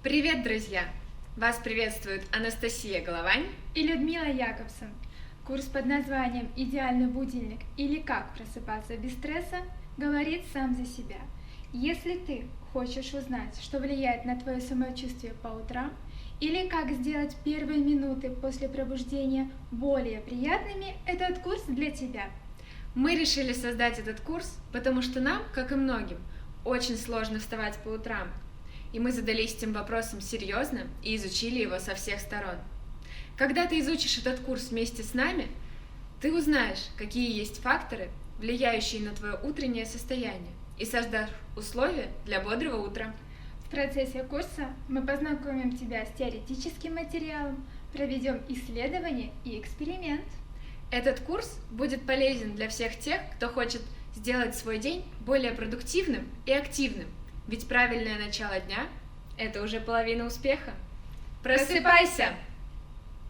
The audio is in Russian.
Привет, друзья! Вас приветствует Анастасия Головань и Людмила Якобсон. Курс под названием «Идеальный будильник» или «Как просыпаться без стресса» говорит сам за себя. Если ты хочешь узнать, что влияет на твое самочувствие по утрам, или как сделать первые минуты после пробуждения более приятными, этот курс для тебя. Мы решили создать этот курс, потому что нам, как и многим, очень сложно вставать по утрам. И мы задались этим вопросом серьезно и изучили его со всех сторон. Когда ты изучишь этот курс вместе с нами, ты узнаешь, какие есть факторы, влияющие на твое утреннее состояние, и создашь условия для бодрого утра. В процессе курса мы познакомим тебя с теоретическим материалом, проведем исследование и эксперимент. Этот курс будет полезен для всех тех, кто хочет сделать свой день более продуктивным и активным. Ведь правильное начало дня – это уже половина успеха. Просыпайся!